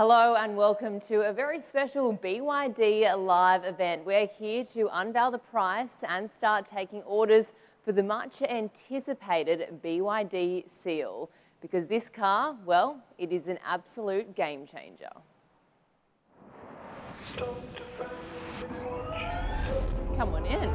Hello and welcome to a very special BYD live event. We're here to unveil the price and start taking orders for the much anticipated BYD Seal. Because this car, well, it is an absolute game changer. Come on in.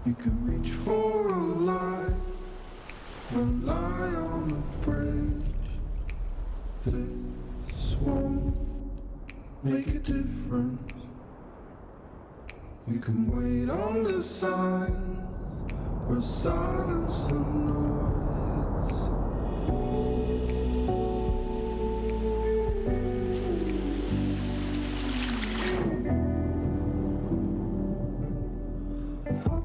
You can reach for a light, rely on a bridge. This won't make a difference. You can wait on the signs or silence the noise.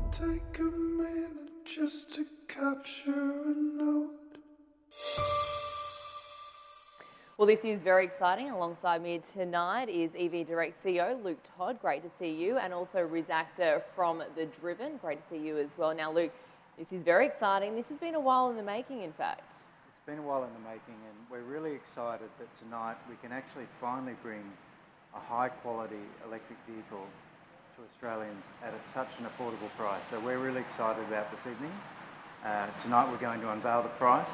Take a minute just to capture a note. Well, this is very exciting. Alongside me tonight is EV Direct CEO Luke Todd. Great to see you. And also Riz Actor from The Driven. Great to see you as well. Now, Luke, this is very exciting. This has been a while in the making, in fact. It's been a while in the making, and we're really excited that tonight we can actually finally bring a high-quality electric vehicle to Australians at such an affordable price. So we're really excited about this evening. Tonight we're going to unveil the price.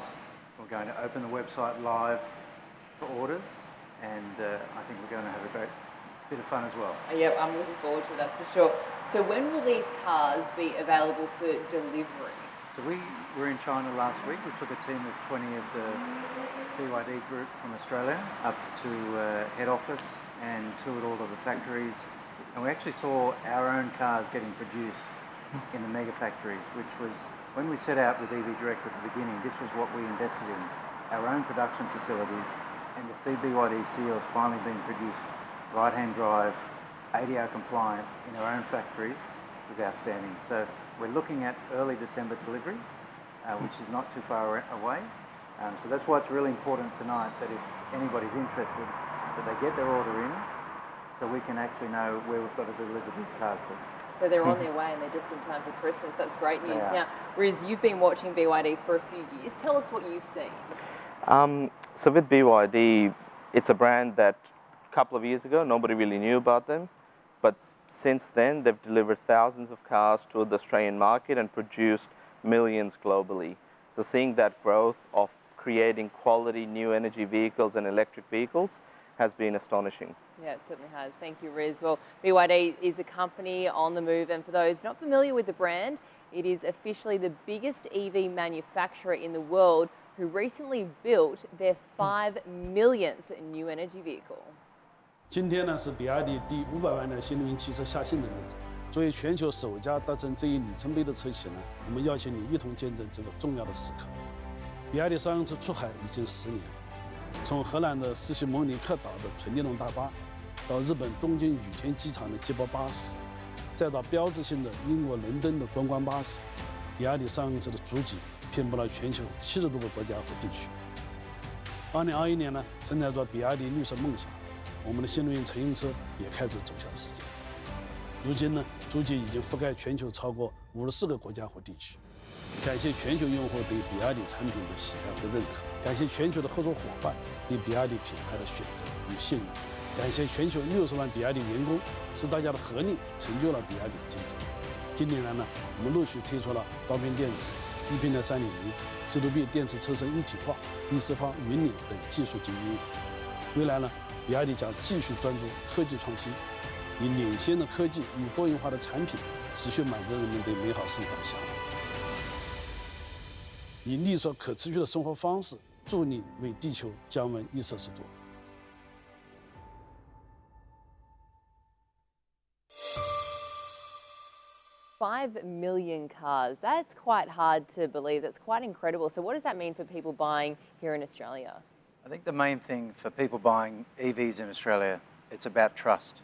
We're going to open the website live for orders, and I think we're going to have a great bit of fun as well. Yeah, I'm looking forward to it, that's for sure. So when will these cars be available for delivery? So we were in China last week. We took a team of 20 of the BYD group from Australia up to head office and toured all of the factories. And we actually saw our own cars getting produced in the mega factories, which was, when we set out with EV Direct at the beginning, this was what we invested in, our own production facilities, and to see BYD Seals finally being produced right-hand drive, ADR compliant in our own factories is outstanding. So we're looking at early December deliveries, which is not too far away. So that's why it's really important tonight that if anybody's interested, that they get their order in, so we can actually know where we've got to deliver these cars to. So they're on their way and they're just in time for Christmas. That's great news. Now, Riz, you've been watching BYD for a few years. Tell us what you've seen. So with BYD, it's a brand that a couple of years ago, nobody really knew about them. But since then, they've delivered thousands of cars to the Australian market and produced millions globally. So seeing that growth of creating quality new energy vehicles and electric vehicles has been astonishing. Yeah, it certainly has. Thank you, Riz. Well, BYD is a company on the move, and for those not familiar with the brand, it is officially the biggest EV manufacturer in the world who recently built their 5 millionth new energy vehicle. 今天呢是比亚迪第500万辆新能源汽车下线的日子。作为全球首家达成这一里程碑的车企呢，我们邀请你一同见证这个重要的时刻。比亚迪商用车出海已经10年。 从荷兰的斯西蒙尼克岛的纯电动大巴，到日本东京羽田机场的接驳巴士，再到标志性的英国伦敦的观光巴士，比亚迪商用车的足迹遍布了全球70多个国家和地区。2021年呢，承载着比亚迪绿色梦想，我们的新能源乘用车也开始走向世界。如今呢，足迹已经覆盖全球超过54个国家和地区。 感谢全球用户对比亚迪产品的喜爱和认可，感谢全球的合作伙伴对比亚迪品牌的选择与信任，感谢全球60万比亚迪员工，是大家的合力成就了比亚迪的今天。近年来呢，我们陆续推出了刀片电池、一平台3.0、C2B 电池车身一体化、第四方云领等技术及应用。未来呢，比亚迪将继续专注科技创新，以领先的科技与多元化的产品，持续满足人们对美好生活的向往。以绿色可持续的生活方式助力为地球降温1摄氏度。5 million cars. That's quite hard to believe. That's quite incredible. So what does that mean for people buying here in Australia? I think the main thing for people buying EVs in Australia, it's about trust.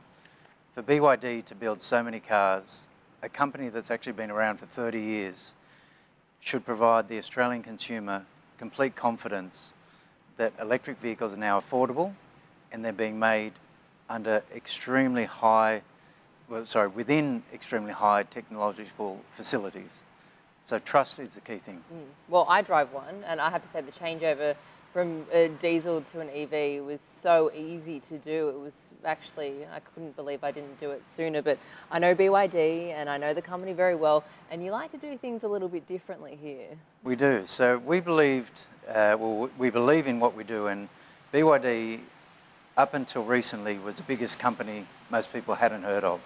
For BYD to build so many cars, a company that's actually been around for 30 years should provide the Australian consumer complete confidence that electric vehicles are now affordable and they're being made under within extremely high technological facilities. So trust is the key thing. Well, I drive one, and I have to say the changeover from a diesel to an EV was so easy to do. It was actually, I couldn't believe I didn't do it sooner, but I know BYD and I know the company very well, and you like to do things a little bit differently here. We do. So we believed, we believe in what we do, and BYD, up until recently, was the biggest company most people hadn't heard of.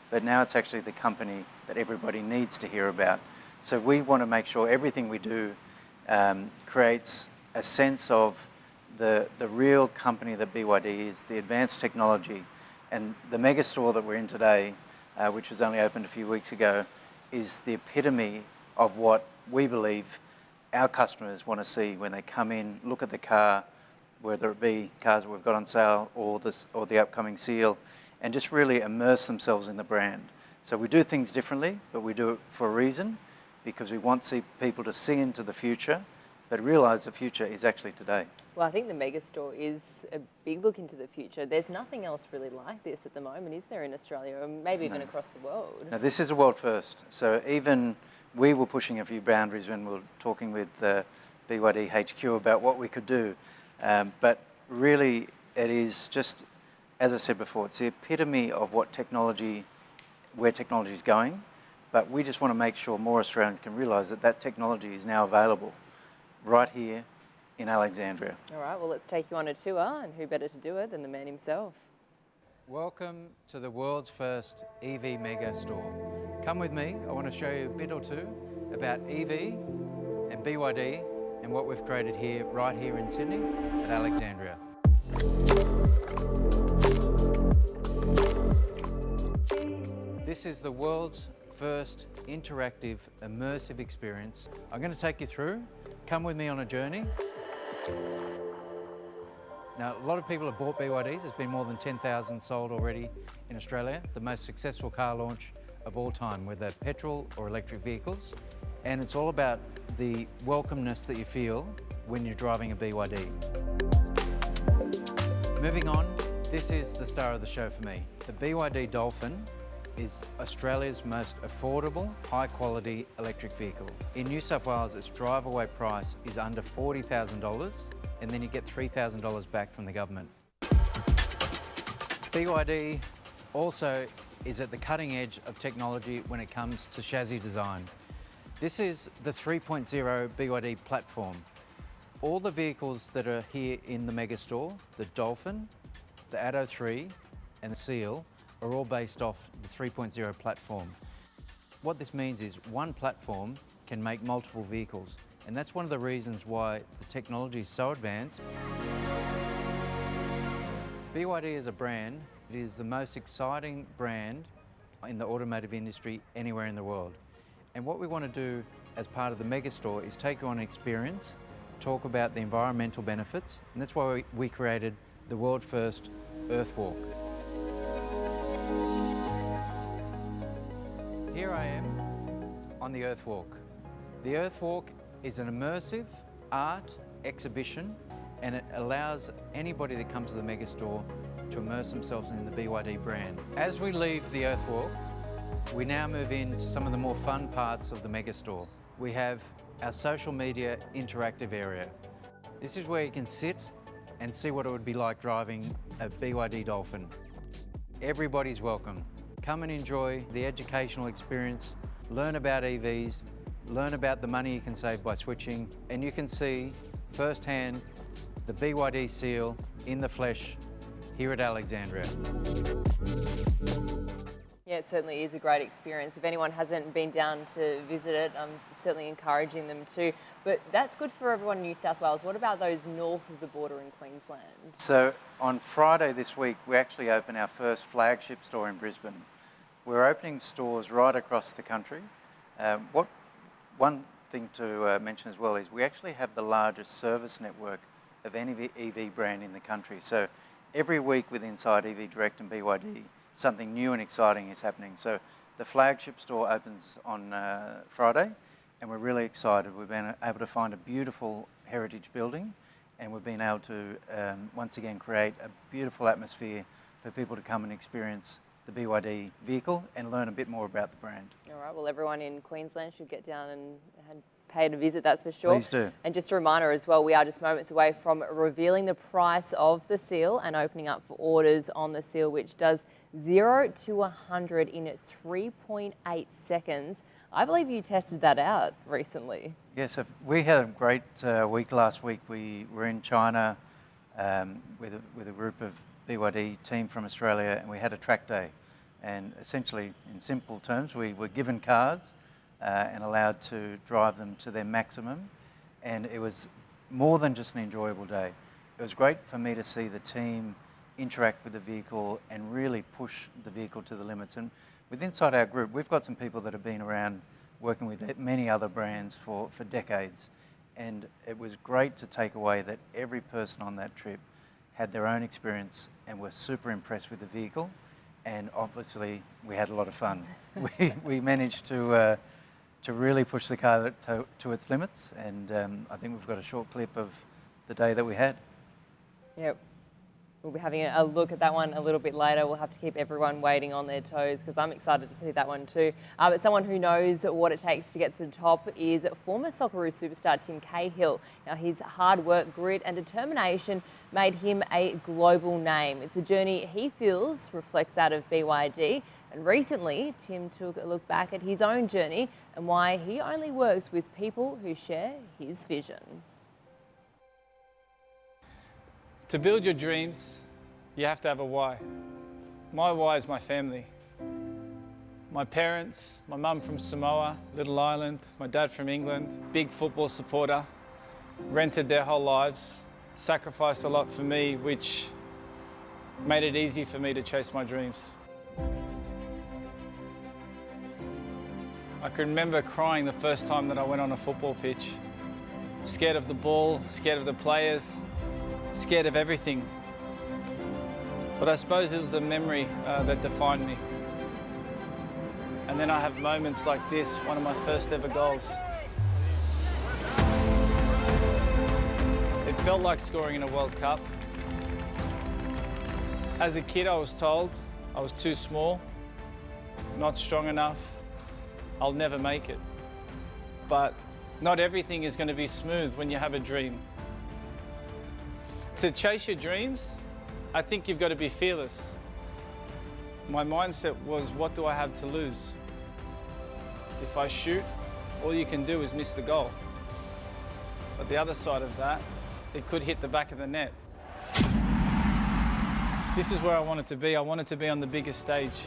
But now it's actually the company that everybody needs to hear about. So we want to make sure everything we do creates a sense of the real company that BYD is, the advanced technology. And the mega store that we're in today, which was only opened a few weeks ago, is the epitome of what we believe our customers want to see when they come in, look at the car, whether it be cars that we've got on sale or the upcoming seal, and just really immerse themselves in the brand. So we do things differently, but we do it for a reason, because we want people to see into the future, but realise the future is actually today. Well, I think the megastore is a big look into the future. There's nothing else really like this at the moment, is there, in Australia, or maybe even across the world? Now, this is a world first. So even we were pushing a few boundaries when we were talking with BYD HQ about what we could do. But really, it is just, as I said before, it's the epitome of where technology is going. But we just want to make sure more Australians can realise that technology is now available right here in Alexandria. All right, well, let's take you on a tour, and who better to do it than the man himself? Welcome to the world's first EV mega store. Come with me, I want to show you a bit or two about EV and BYD and what we've created here, right here in Sydney at Alexandria. This is the world's first interactive, immersive experience. I'm going to take you through. Come with me on a journey. Now, a lot of people have bought BYDs. There's been more than 10,000 sold already in Australia, the most successful car launch of all time, whether petrol or electric vehicles. And it's all about the welcomeness that you feel when you're driving a BYD. Moving on, this is the star of the show for me. The BYD Dolphin is Australia's most affordable, high-quality electric vehicle. In New South Wales, its drive-away price is under $40,000, and then you get $3,000 back from the government. BYD also is at the cutting edge of technology when it comes to chassis design. This is the 3.0 BYD platform. All the vehicles that are here in the megastore, the Dolphin, the Atto 3 and the Seal, are all based off the 3.0 platform. What this means is one platform can make multiple vehicles, and that's one of the reasons why the technology is so advanced. BYD as a brand, it is the most exciting brand in the automotive industry anywhere in the world. And what we want to do as part of the megastore is take you on an experience, talk about the environmental benefits, and that's why we created the world first Earth Walk. Here I am on the Earth Walk. The Earth Walk is an immersive art exhibition, and it allows anybody that comes to the megastore to immerse themselves in the BYD brand. As we leave the Earth Walk, we now move into some of the more fun parts of the megastore. We have our social media interactive area. This is where you can sit and see what it would be like driving a BYD Dolphin. Everybody's welcome. Come and enjoy the educational experience, learn about EVs, learn about the money you can save by switching, and you can see firsthand the BYD seal in the flesh here at Alexandria. Yeah, Yeah, it certainly is a great experience. If anyone hasn't been down to visit it, I'm certainly encouraging them to. But that's good for everyone in New South Wales. What about those north of the border in Queensland? So on Friday this week, we actually open our first flagship store in Brisbane. We're opening stores right across the country. One thing to mention as well is we actually have the largest service network of any EV brand in the country. So every week with Inside EV Direct and BYD, something new and exciting is happening. So the flagship store opens on Friday, and we're really excited. We've been able to find a beautiful heritage building, and we've been able to once again create a beautiful atmosphere for people to come and experience the BYD vehicle and learn a bit more about the brand. All right, well, everyone in Queensland should get down and pay a visit, that's for sure. Please do. And just a reminder as well, we are just moments away from revealing the price of the seal and opening up for orders on the seal, which does 0 to 100 in 3.8 seconds. I believe you tested that out recently. Yes, we had a great week last week. We were in China with a group of BYD team from Australia, and we had a track day. And essentially, in simple terms, we were given cars and allowed to drive them to their maximum. And it was more than just an enjoyable day. It was great for me to see the team interact with the vehicle and really push the vehicle to the limits. And inside our group, we've got some people that have been around working with many other brands for decades. And it was great to take away that every person on that trip had their own experience and were super impressed with the vehicle. And obviously, we had a lot of fun. we managed to really push the car to its limits. And I think we've got a short clip of the day that we had. Yep. We'll be having a look at that one a little bit later. We'll have to keep everyone waiting on their toes because I'm excited to see that one too. But someone who knows what it takes to get to the top is former Socceroo superstar 𝐁𝐘𝐃. Now, his hard work, grit and determination made him a global name. It's a journey he feels reflects that of BYD. And recently, Tim took a look back at his own journey and why he only works with people who share his vision. To build your dreams, you have to have a why. My why is my family. My parents, my mum from Samoa, little island, my dad from England, big football supporter, rented their whole lives, sacrificed a lot for me, which made it easy for me to chase my dreams. I can remember crying the first time that I went on a football pitch. Scared of the ball, scared of the players, scared of everything. But I suppose it was a memory that defined me. And then I have moments like this, one of my first ever goals. It felt like scoring in a World Cup. As a kid, I was told I was too small, not strong enough, I'll never make it. But not everything is going to be smooth when you have a dream. To chase your dreams, I think you've got to be fearless. My mindset was, what do I have to lose? If I shoot, all you can do is miss the goal. But the other side of that, it could hit the back of the net. This is where I wanted to be. I wanted to be on the biggest stage.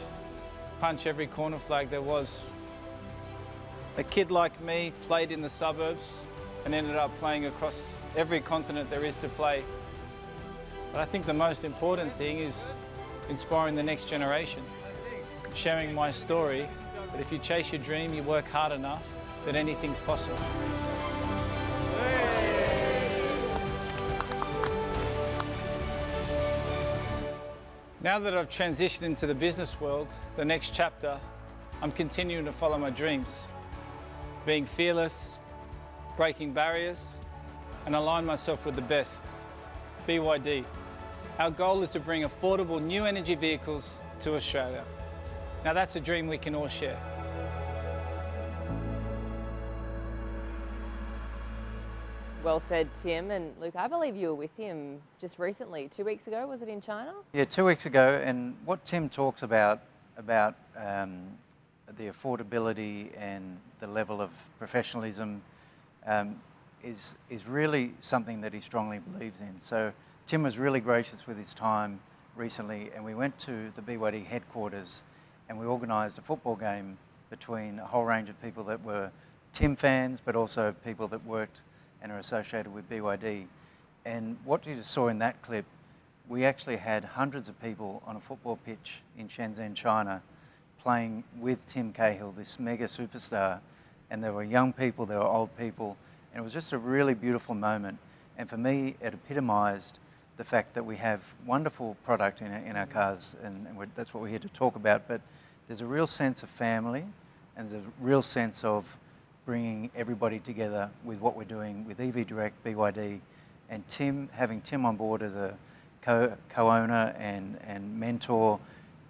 Punch every corner flag there was. A kid like me played in the suburbs and ended up playing across every continent there is to play. But I think the most important thing is inspiring the next generation, sharing my story, that if you chase your dream, you work hard enough, that anything's possible. Now that I've transitioned into the business world, the next chapter, I'm continuing to follow my dreams, being fearless, breaking barriers, and align myself with the best. BYD. Our goal is to bring affordable new energy vehicles to Australia. Now that's a dream we can all share. Well said, Tim. And Luke, I believe you were with him just recently, 2 weeks ago, was it in China? Yeah, 2 weeks ago, and what Tim talks about the affordability and the level of professionalism is really something that he strongly believes in. So Tim was really gracious with his time recently, and we went to the BYD headquarters and we organised a football game between a whole range of people that were Tim fans, but also people that worked and are associated with BYD. And what you just saw in that clip, we actually had hundreds of people on a football pitch in Shenzhen, China, playing with 𝐁𝐘𝐃 𝐒𝐄, this mega superstar. And there were young people, there were old people, and it was just a really beautiful moment. And for me, it epitomised the fact that we have wonderful product in our cars, and that's what we're here to talk about. But there's a real sense of family, and there's a real sense of bringing everybody together with what we're doing with EV Direct, BYD, and Tim, having Tim on board as a co-owner and mentor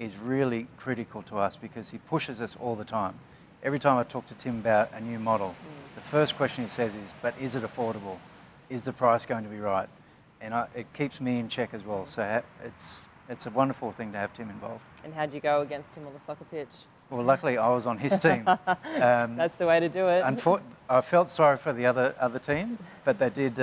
is really critical to us because he pushes us all the time. Every time I talk to Tim about a new model, the first question he says is, but is it affordable? Is the price going to be right? And it keeps me in check as well. So it's a wonderful thing to have Tim involved. And how'd you go against him on the soccer pitch? Well, luckily I was on his team. That's the way to do it. I felt sorry for the other team, but they did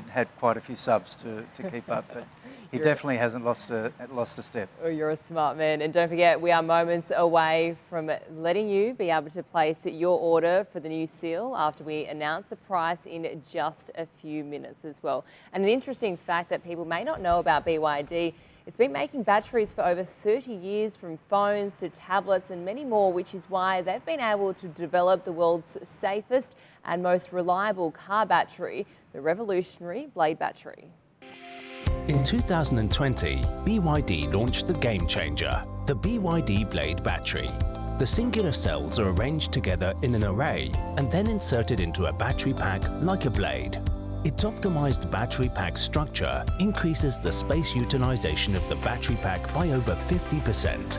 had quite a few subs to keep up. But he definitely hasn't lost a step. Oh, you're a smart man. And don't forget, we are moments away from letting you be able to place your order for the new Seal after we announce the price in just a few minutes as well. And an interesting fact that people may not know about BYD, it's been making batteries for over 30 years, from phones to tablets and many more, which is why they've been able to develop the world's safest and most reliable car battery, the revolutionary Blade battery. In 2020, BYD launched the game-changer, the BYD Blade battery. The singular cells are arranged together in an array and then inserted into a battery pack like a blade. Its optimized battery pack structure increases the space utilization of the battery pack by over 50%.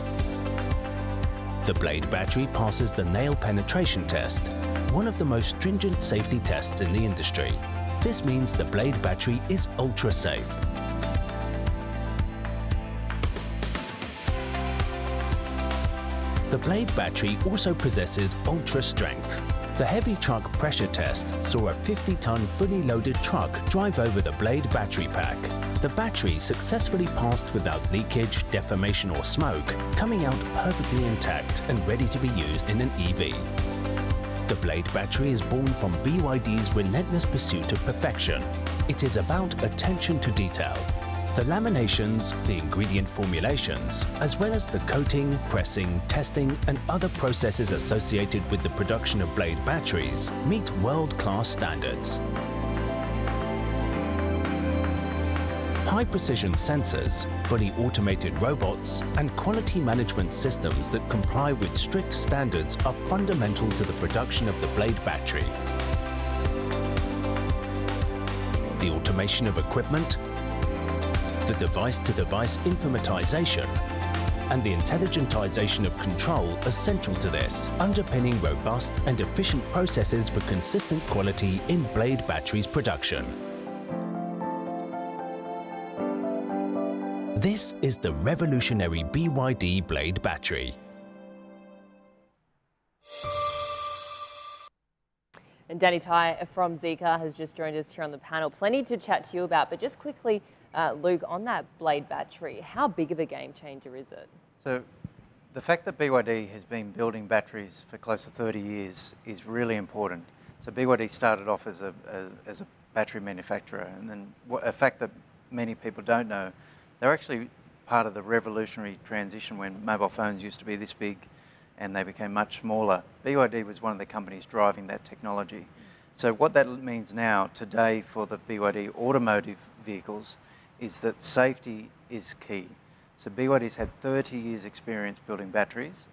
The Blade battery passes the nail penetration test, one of the most stringent safety tests in the industry. This means the Blade battery is ultra-safe. The Blade battery also possesses ultra strength. The heavy truck pressure test saw a 50-ton fully loaded truck drive over the Blade battery pack. The battery successfully passed without leakage, deformation or smoke, coming out perfectly intact and ready to be used in an EV. The Blade battery is born from BYD's relentless pursuit of perfection. It is about attention to detail. The laminations, the ingredient formulations, as well as the coating, pressing, testing and other processes associated with the production of Blade batteries meet world-class standards. High-precision sensors, fully automated robots and quality management systems that comply with strict standards are fundamental to the production of the Blade battery. The automation of equipment, the device-to-device informatization, and the intelligentization of control are central to this, underpinning robust and efficient processes for consistent quality in Blade batteries production. This is the revolutionary BYD Blade battery. And Danika from 𝐁𝐘𝐃 has just joined us here on the panel. Plenty to chat to you about, but just quickly, Luke, on that Blade battery, how big of a game changer is it? So the fact that BYD has been building batteries for close to 30 years is really important. So BYD started off as a battery manufacturer, and then a fact that many people don't know, they're actually part of the revolutionary transition when mobile phones used to be this big and they became much smaller. BYD was one of the companies driving that technology. So what that means now, today, for the BYD automotive vehicles, is that safety is key. So BYD's had 30 years experience building batteries,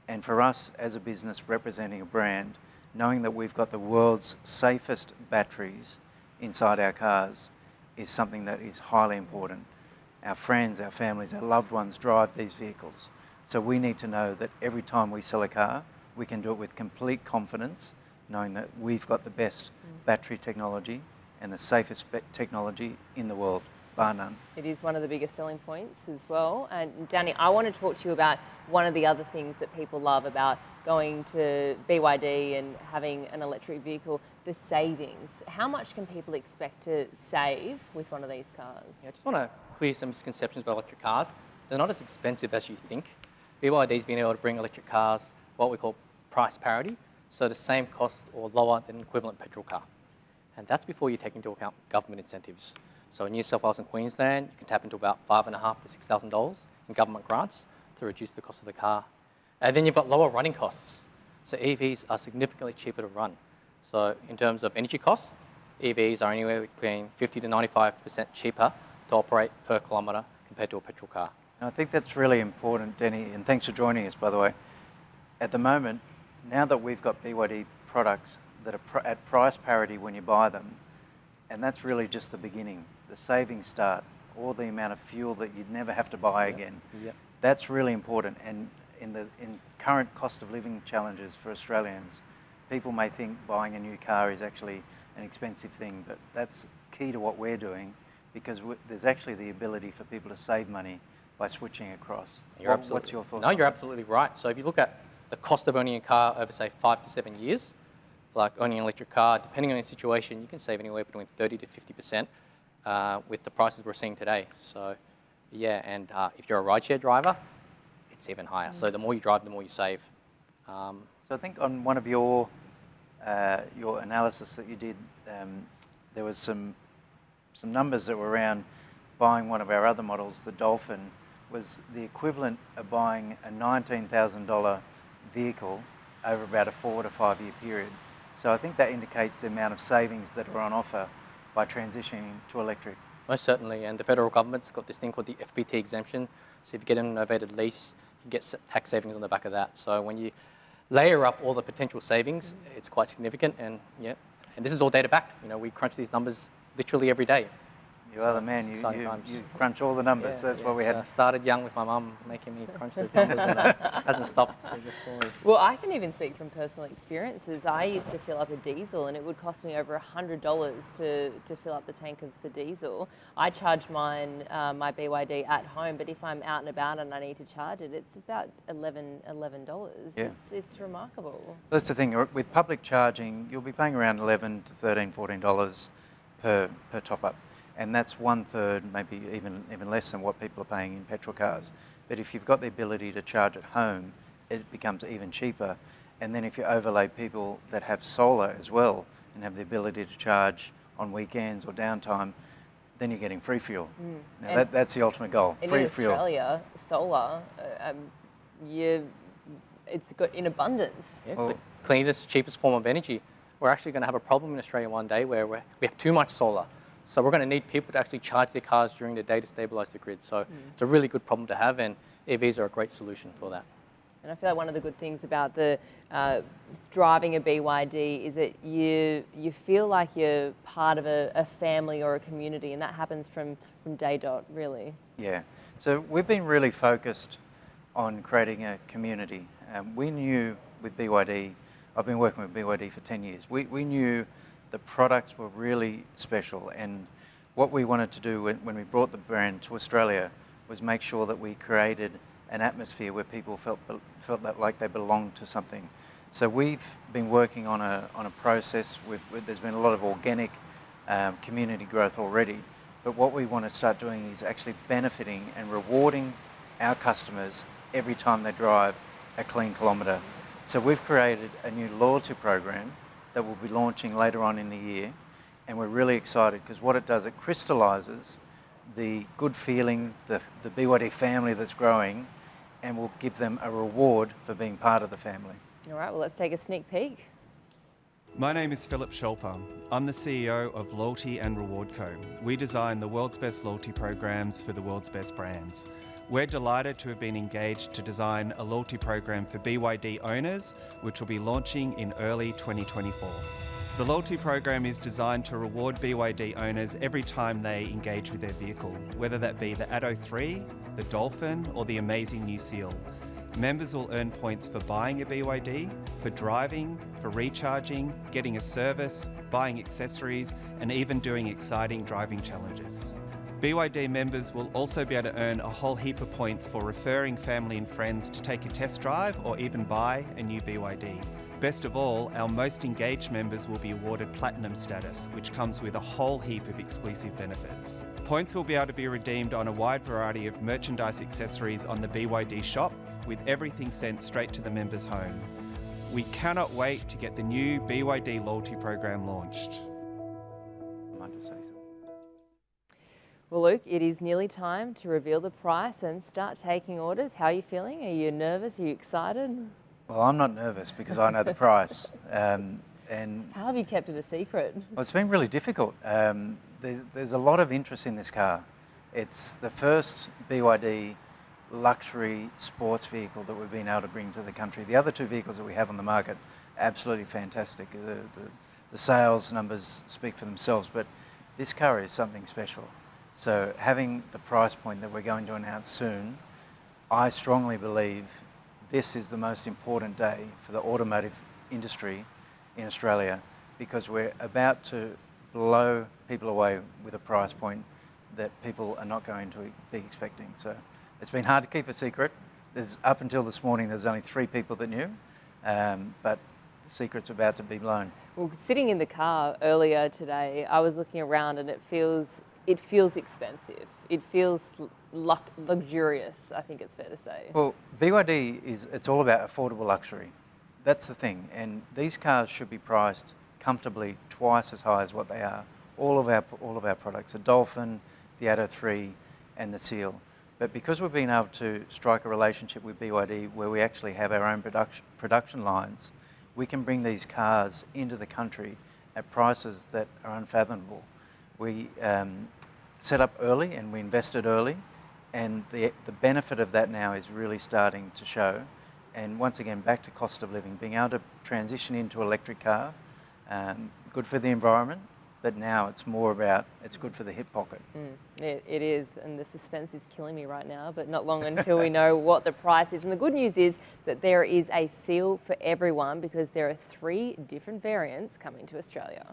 and for us as a business representing a brand, knowing that we've got the world's safest batteries inside our cars is something that is highly important. Our friends, our families, our loved ones drive these vehicles. So we need to know that every time we sell a car, we can do it with complete confidence, knowing that we've got the best battery technology and the safest technology in the world, bar none. It is one of the biggest selling points as well. And Danny, I want to talk to you about one of the other things that people love about going to BYD and having an electric vehicle, the savings. How much can people expect to save with one of these cars? Yeah, I just want to clear some misconceptions about electric cars. They're not as expensive as you think. BYD's been able to bring electric cars what we call price parity, so the same cost or lower than an equivalent petrol car. And that's before you take into account government incentives. So in New South Wales and Queensland, you can tap into about $5,500 to $6,000 in government grants to reduce the cost of the car. And then you've got lower running costs. So EVs are significantly cheaper to run. So in terms of energy costs, EVs are anywhere between 50 to 95% cheaper to operate per kilometre compared to a petrol car. And I think that's really important, Denny, and thanks for joining us, by the way. At the moment, now that we've got BYD products that are at price parity when you buy them, and that's really just the beginning. The savings start, or the amount of fuel that you'd never have to buy again. Yep. That's really important. And in current cost of living challenges for Australians, people may think buying a new car is actually an expensive thing, but that's key to what we're doing, because there's actually the ability for people to save money by switching across. What's your thoughts? No, you're absolutely right. So if you look at the cost of owning a car over, say, 5 to 7 years, like owning an electric car, depending on your situation, you can save anywhere between 30 to 50% with the prices we're seeing today. So, yeah, and if you're a rideshare driver, it's even higher. So the more you drive, the more you save. So I think on one of your analysis that you did, there was some numbers that were around buying one of our other models, the Dolphin, was the equivalent of buying a $19,000 vehicle over about a 4 to 5 year period. So I think that indicates the amount of savings that are on offer by transitioning to electric. Most certainly, and the federal government's got this thing called the FBT exemption. So if you get an novated lease, you get tax savings on the back of that. So when you layer up all the potential savings, it's quite significant, and yeah, and this is all data backed. You know, we crunch these numbers literally every day. You are the man, you crunch all the numbers. Yeah, that's what we had. Started young with my mum making me crunch those numbers, and it hasn't stopped. Well, I can even speak from personal experiences. I used to fill up a diesel and it would cost me over $100 to fill up the tank of the diesel. I charge mine, my BYD at home, but if I'm out and about and I need to charge it, it's about $11. Yeah. It's remarkable. That's the thing, with public charging, you'll be paying around $11 to $13, $14 per top up. And that's 1/3, maybe even less than what people are paying in petrol cars. But if you've got the ability to charge at home, it becomes even cheaper. And then if you overlay people that have solar as well and have the ability to charge on weekends or downtime, then you're getting free fuel. Now that's the ultimate goal, free fuel. In Australia, solar, it's got in abundance. Yeah, it's the cleanest, cheapest form of energy. We're actually going to have a problem in Australia one day where we have too much solar. So we're going to need people to actually charge their cars during the day to stabilise the grid. So it's a really good problem to have, and EVs are a great solution for that. And I feel like one of the good things about the driving a BYD is that you feel like you're part of a family or a community, and that happens from day dot, really. Yeah. So we've been really focused on creating a community. We knew with BYD, I've been working with BYD for 10 years, we knew the products were really special, and what we wanted to do when we brought the brand to Australia was make sure that we created an atmosphere where people felt like they belonged to something. So we've been working on a process there's been a lot of organic community growth already, but what we want to start doing is actually benefiting and rewarding our customers every time they drive a clean kilometre. So we've created a new loyalty program that we'll be launching later on in the year, and we're really excited because what it does, it crystallises the good feeling, the BYD family that's growing, and will give them a reward for being part of the family. All right, well, let's take a sneak peek. My name is Philip Scholper. I'm the CEO of Loyalty and Reward Co. We design the world's best loyalty programs for the world's best brands. We're delighted to have been engaged to design a loyalty program for BYD owners, which will be launching in early 2024. The loyalty program is designed to reward BYD owners every time they engage with their vehicle, whether that be the Atto 3, the Dolphin, or the amazing new Seal. Members will earn points for buying a BYD, for driving, for recharging, getting a service, buying accessories, and even doing exciting driving challenges. BYD members will also be able to earn a whole heap of points for referring family and friends to take a test drive or even buy a new BYD. Best of all, our most engaged members will be awarded Platinum status, which comes with a whole heap of exclusive benefits. Points will be able to be redeemed on a wide variety of merchandise accessories on the BYD shop, with everything sent straight to the member's home. We cannot wait to get the new BYD loyalty program launched. I might just say something. Well, Luke, it is nearly time to reveal the price and start taking orders. How are you feeling? Are you nervous? Are you excited? Well, I'm not nervous because I know the price. And How have you kept it a secret? well, it's been really difficult. There's a lot of interest in this car. It's the first BYD luxury sports vehicle that we've been able to bring to the country. The other two vehicles that we have on the market, absolutely fantastic. The sales numbers speak for themselves, but this car is something special. So having the price point that we're going to announce soon, I strongly believe this is the most important day for the automotive industry in Australia, because we're about to blow people away with a price point that people are not going to be expecting. So it's been hard to keep a secret. Up until this morning, there's only 3 people that knew, but the secret's about to be blown. Well, sitting in the car earlier today, I was looking around and it feels expensive. It feels luxurious, I think it's fair to say. Well, BYD it's all about affordable luxury. That's the thing, and these cars should be priced comfortably twice as high as what they are. All of our products, the Dolphin, the Atto 3 and the Seal. But because we've been able to strike a relationship with BYD where we actually have our own production lines, we can bring these cars into the country at prices that are unfathomable. We set up early and we invested early, and the benefit of that now is really starting to show. And once again, back to cost of living, being able to transition into electric car, good for the environment, but now it's more about, it's good for the hip pocket. It is, and the suspense is killing me right now, but not long until we know what the price is. And the good news is that there is a Seal for everyone, because there are 3 different variants coming to Australia.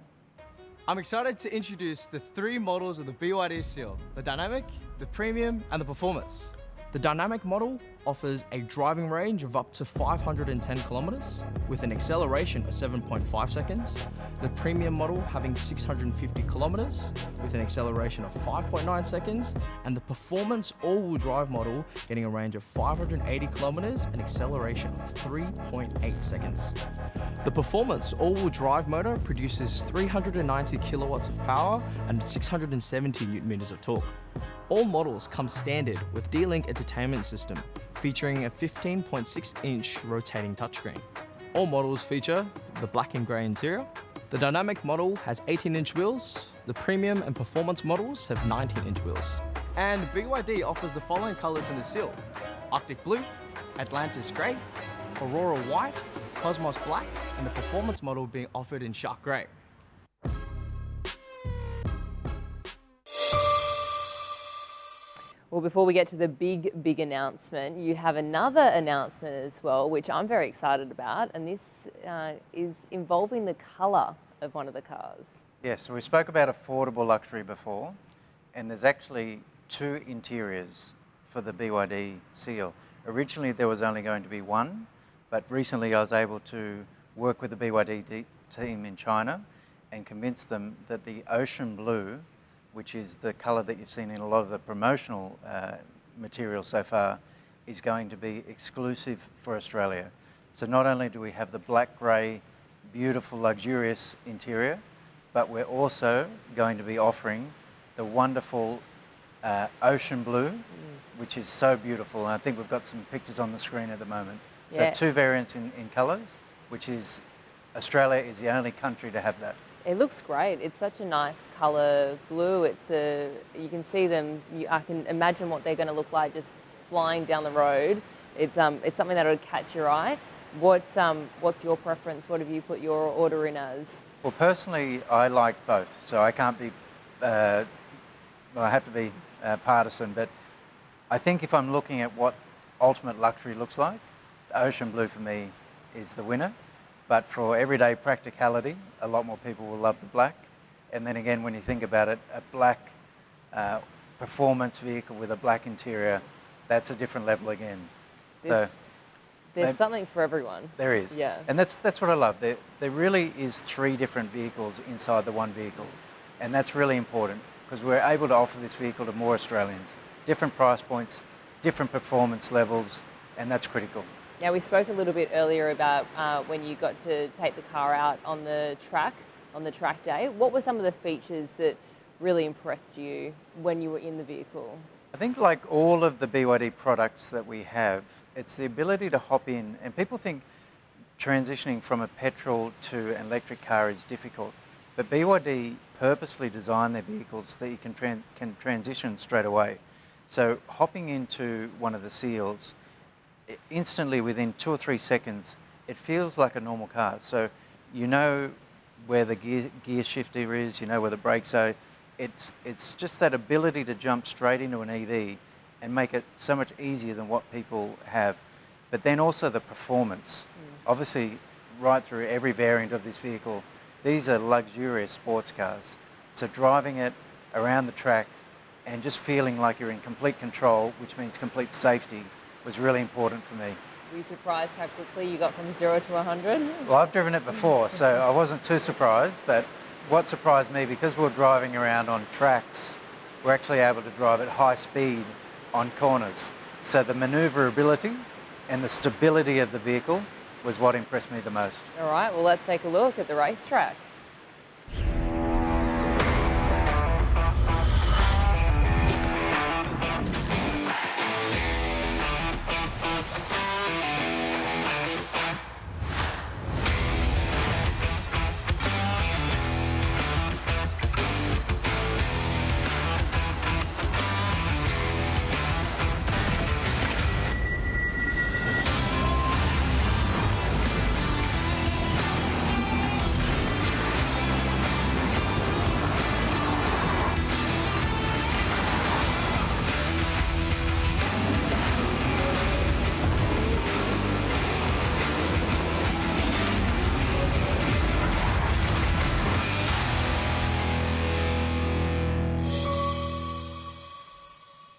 I'm excited to introduce the 3 models of the BYD Seal: the Dynamic, the Premium and the Performance. The Dynamic model offers a driving range of up to 510 kilometers with an acceleration of 7.5 seconds. The Premium model having 650 kilometers with an acceleration of 5.9 seconds, and the Performance all-wheel drive model getting a range of 580 kilometers and acceleration of 3.8 seconds. The Performance all-wheel drive motor produces 390 kilowatts of power and 670 newton meters of torque. All models come standard with D-Link entertainment system, featuring a 15.6-inch rotating touchscreen. All models feature the black and grey interior. The Dynamic model has 18-inch wheels. The Premium and Performance models have 19-inch wheels. And BYD offers the following colours in the Seal: Arctic Blue, Atlantis Grey, Aurora White, Cosmos Black, and the Performance model being offered in Shark Grey. Well, before we get to the big announcement, you have another announcement as well, which I'm very excited about, and this is involving the colour of one of the cars. Yes, so we spoke about affordable luxury before, and there's actually 2 interiors for the BYD Seal. Originally there was only going to be 1, but recently I was able to work with the BYD team in China and convince them that the ocean blue, which is the colour that you've seen in a lot of the promotional material so far, is going to be exclusive for Australia. So not only do we have the black grey, beautiful, luxurious interior, but we're also going to be offering the wonderful ocean blue, which is so beautiful. And I think we've got some pictures on the screen at the moment. So Yeah. 2 variants in colours, which is, Australia is the only country to have that. It looks great. It's such a nice colour blue. You can see them. I can imagine what they're going to look like just flying down the road. It's something that would catch your eye. What's your preference? What have you put your order in as? Well, personally, I like both, so I can't be, I have to be partisan, but I think if I'm looking at what ultimate luxury looks like, the ocean blue for me is the winner. But for everyday practicality, a lot more people will love the black. And then again, when you think about it, a black performance vehicle with a black interior, that's a different level again. There's something for everyone. There is. Yeah. And that's what I love. There really is 3 different vehicles inside the one vehicle. And that's really important because we're able to offer this vehicle to more Australians. Different price points, different performance levels, and that's critical. Now, we spoke a little bit earlier about when you got to take the car out on the track day. What were some of the features that really impressed you when you were in the vehicle? I think like all of the BYD products that we have, it's the ability to hop in, and people think transitioning from a petrol to an electric car is difficult, but BYD purposely designed their vehicles so that you can transition straight away. So hopping into one of the seals, instantly within 2 or 3 seconds, it feels like a normal car. So you know where the gear shifter is, you know where the brakes are. It's just that ability to jump straight into an EV and make it so much easier than what people have. But then also the performance. Obviously, right through every variant of this vehicle, these are luxurious sports cars. So driving it around the track and just feeling like you're in complete control, which means complete safety, was really important for me. Were you surprised how quickly you got from 0 to 100? Well, I've driven it before, so I wasn't too surprised, but what surprised me, because we're driving around on tracks, we're actually able to drive at high speed on corners. So the manoeuvrability and the stability of the vehicle was what impressed me the most. All right, well, let's take a look at the racetrack.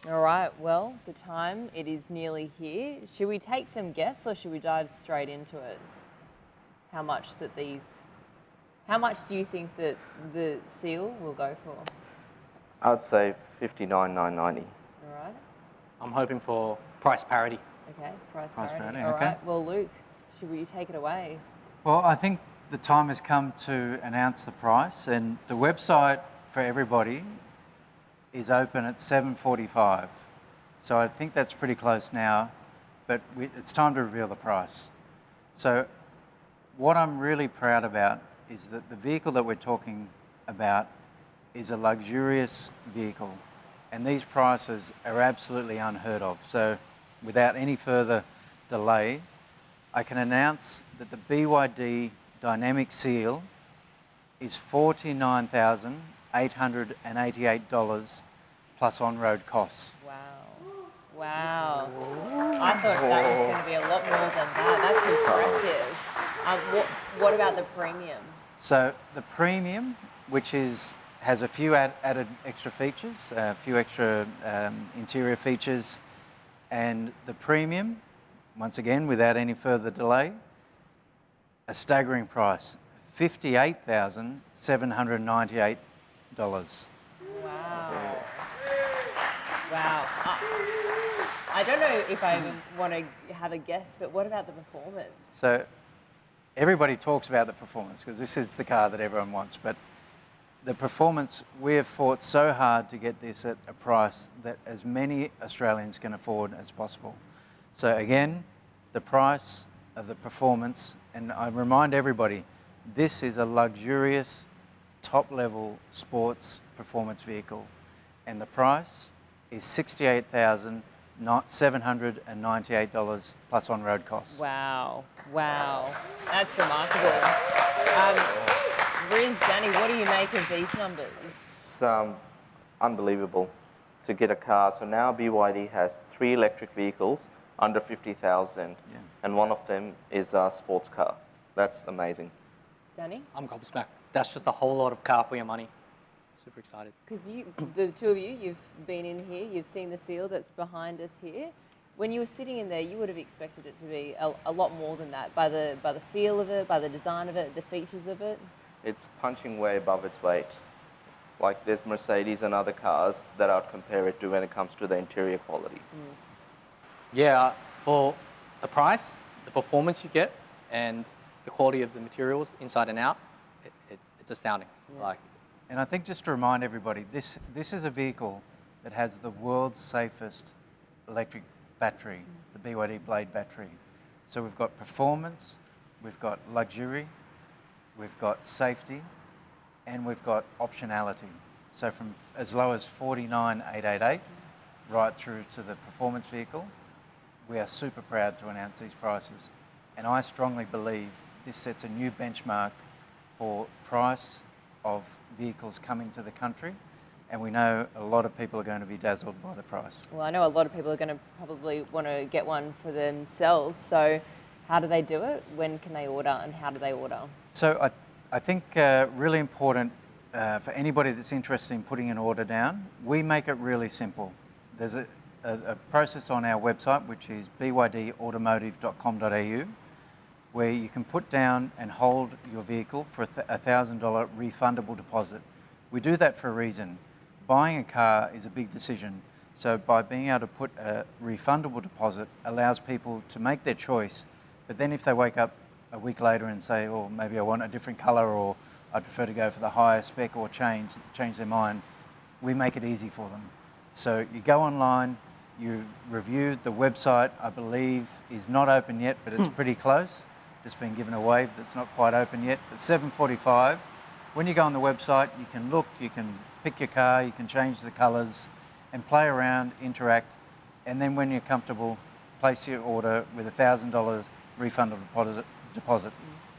All right, well, the time, it is nearly here. Should we take some guess or should we dive straight into it? How much do you think that the seal will go for? I would say $59,990. All right. I'm hoping for price parity. Okay, price Price parity. parity, All okay. right, well, Luke, should we take it away? Well, I think the time has come to announce the price, and the website for everybody is open at 7:45. So I think that's pretty close now, but it's time to reveal the price. So what I'm really proud about is that the vehicle that we're talking about is a luxurious vehicle, and these prices are absolutely unheard of. So without any further delay, I can announce that the BYD Dynamic Seal is $49,888 plus on-road costs. Wow. Wow. I thought that was going to be a lot more than that. That's impressive. What about the premium? So the premium, which has a few added extra features, a few extra interior features, and the premium, once again, without any further delay, a staggering price, $58,798. Wow. Wow. I don't know if I even want to have a guess, but what about the performance? So everybody talks about the performance because this is the car that everyone wants, but the performance, we have fought so hard to get this at a price that as many Australians can afford as possible. So again, the price of the performance, and I remind everybody, this is a luxurious, top-level sports performance vehicle, and the price is $68,798 plus on-road costs. Wow. Wow. That's remarkable. Riz, Danny, what do you make of these numbers? It's unbelievable to get a car. So now BYD has 3 electric vehicles under 50,000, and one of them is a sports car. That's amazing. Danny? I'm gobsmacked. That's just a whole lot of car for your money. Super excited. Because the two of you, you've been in here, you've seen the seal that's behind us here. When you were sitting in there, you would have expected it to be a lot more than that by the feel of it, by the design of it, the features of it. It's punching way above its weight. Like there's Mercedes and other cars that outcompare it to when it comes to the interior quality. Yeah, for the price, the performance you get, and the quality of the materials inside and out, it's astounding. Yeah. And I think just to remind everybody, this is a vehicle that has the world's safest electric battery, the BYD Blade battery. So we've got performance, we've got luxury, we've got safety, and we've got optionality. So from as low as $49,888 right through to the performance vehicle, we are super proud to announce these prices. And I strongly believe this sets a new benchmark for price of vehicles coming to the country. And we know a lot of people are going to be dazzled by the price. Well, I know a lot of people are going to probably want to get one for themselves. So how do they do it? When can they order and how do they order? So I think really important for anybody that's interested in putting an order down, we make it really simple. There's a process on our website, which is bydautomotive.com.au, where you can put down and hold your vehicle for a $1,000 refundable deposit. We do that for a reason. Buying a car is a big decision. So by being able to put a refundable deposit allows people to make their choice. But then if they wake up a week later and say, oh, maybe I want a different color, or I'd prefer to go for the higher spec, or change their mind, we make it easy for them. So you go online, you review the website, I believe is not open yet, but it's pretty close. Just been given a wave that's not quite open yet, but 7:45. When you go on the website, you can look, you can pick your car, you can change the colors and play around, interact, and then when you're comfortable, place your order with a $1,000 refundable deposit.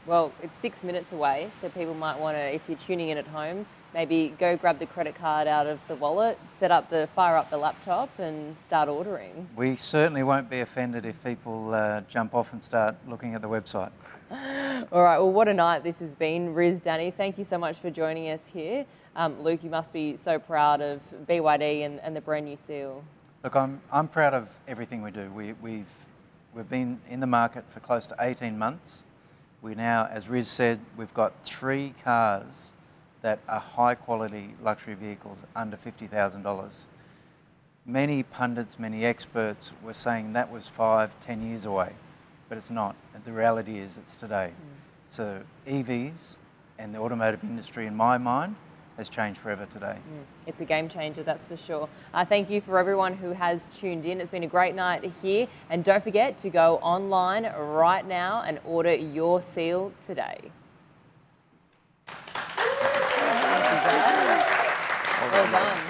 Well, it's 6 minutes away, so people might want to, if you're tuning in at home, maybe go grab the credit card out of the wallet, fire up the laptop and start ordering. We certainly won't be offended if people jump off and start looking at the website. All right, well, what a night this has been. Riz, Danny, thank you so much for joining us here. Luke, you must be so proud of BYD and the brand new seal. Look, I'm proud of everything we do. We've been in the market for close to 18 months. We now, as Riz said, we've got 3 cars that are high quality luxury vehicles under $50,000. Many pundits, many experts were saying that was 5-10 years away, but it's not. The reality is it's today. So EVs and the automotive industry, in my mind, has changed forever today. It's a game changer, that's for sure. Thank you for everyone who has tuned in. It's been a great night here. And don't forget to go online right now and order your seal today. Well done.